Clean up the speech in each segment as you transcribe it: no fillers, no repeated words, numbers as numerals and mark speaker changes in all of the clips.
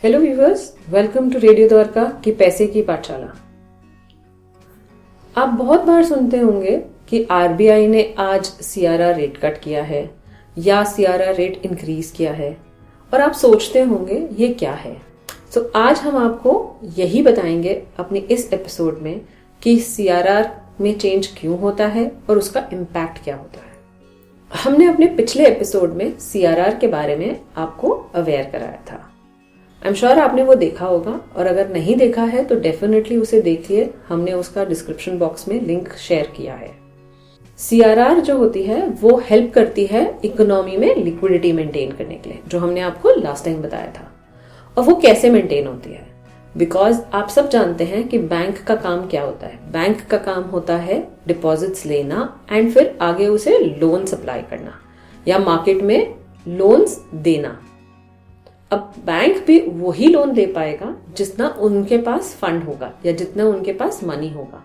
Speaker 1: Hello viewers, welcome to radio Dwarka की पैसे की पाठशाला। आप बहुत बार सुनते होंगे कि आरबीआई ने आज सीआरआर रेट कट किया है या सीआरआर रेट इंक्रीज किया है और आप सोचते होंगे ये क्या है। तो आज हम आपको यही बताएंगे अपने इस एपिसोड में कि सीआरआर में चेंज क्यों होता है और उसका इम्पैक्ट क्या होता है। हमने अपने पिछले एपिसोड में सीआरआर के बारे में आपको अवेयर कराया था। आई एम श्योर आपने वो देखा होगा और अगर नहीं देखा है तो डेफिनेटली उसे देखिए। हमने उसका डिस्क्रिप्शन बॉक्स में लिंक शेयर किया है। सीआरआर जो होती है वो हेल्प करती है इकोनॉमी में लिक्विडिटी मेंटेन करने के लिए, जो हमने आपको लास्ट टाइम बताया था। और वो कैसे मेंटेन होती है, बिकॉज आप सब जानते हैं कि बैंक का काम क्या होता है। बैंक का काम होता है डिपॉजिट्स लेना एंड फिर आगे उसे लोन सप्लाई करना या मार्केट में लोन्स देना। अब बैंक भी वही लोन दे पाएगा जितना उनके पास फंड होगा या जितना उनके पास मनी होगा।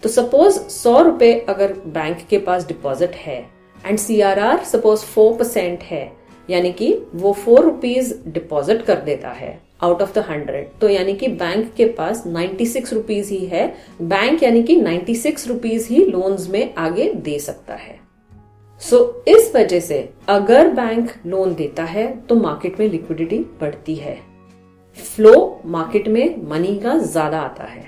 Speaker 1: तो सपोज 100 रुपए अगर बैंक के पास डिपॉजिट है एंड सीआरआर सपोज 4% है, यानी कि वो 4 रुपीज डिपॉजिट कर देता है आउट ऑफ द 100, तो यानी कि बैंक के पास 96 रुपीज ही है। बैंक यानी कि 96 रुपीज ही लोन्स में आगे दे सकता है। इस वजह से अगर बैंक लोन देता है तो मार्केट में लिक्विडिटी बढ़ती है, फ्लो मार्केट में मनी का ज्यादा आता है।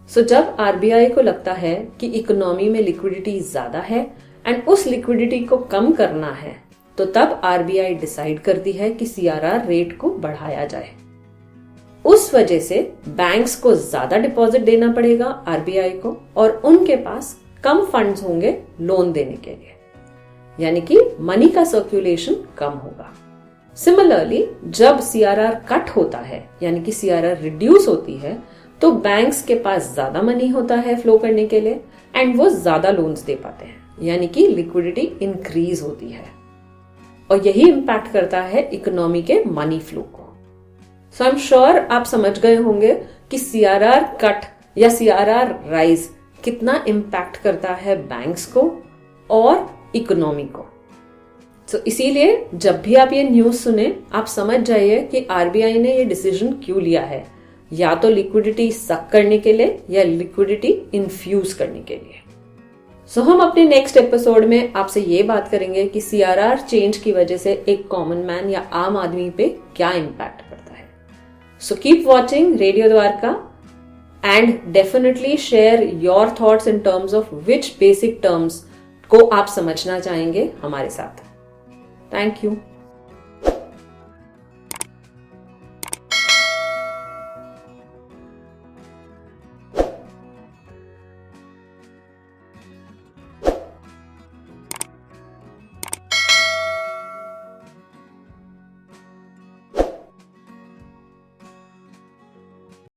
Speaker 1: जब आरबीआई को लगता है कि इकोनॉमी में लिक्विडिटी ज्यादा है एंड उस लिक्विडिटी को कम करना है, तो तब आरबीआई डिसाइड करती है कि सीआरआर रेट को बढ़ाया जाए। उस वजह से बैंक्स को ज्यादा डिपॉजिट देना पड़ेगा आरबीआई को और उनके पास कम फंड्स होंगे लोन देने के लिए, यानी कि मनी का सर्कुलेशन कम होगा। सिमिलरली जब सीआरआर कट होता है यानी कि सीआरआर रिड्यूस होती है, तो बैंक्स के पास ज्यादा मनी होता है फ्लो करने के लिए एंड वो ज्यादा लोन्स दे पाते हैं, यानी कि लिक्विडिटी इंक्रीज होती है और यही इंपैक्ट करता है इकोनॉमी के मनी फ्लो को। आई एम श्योर आप समझ गए होंगे कि सीआरआर कट या सीआरआर राइज कितना इंपैक्ट करता है बैंक्स को और इकोनॉमी को। इसीलिए जब भी आप ये न्यूज सुने, आप समझ जाइए कि आरबीआई ने ये डिसीजन क्यों लिया है, या तो लिक्विडिटी सक करने के लिए या लिक्विडिटी इन्फ्यूज करने के लिए। हम अपने नेक्स्ट एपिसोड में आपसे ये बात करेंगे कि सीआरआर चेंज की वजह से एक कॉमन मैन या आम आदमी पे क्या इंपैक्ट पड़ता है। Keep watching radio Dwarka and definitely share your thoughts in terms of which basic terms को आप समझना चाहेंगे हमारे साथ। Thank you.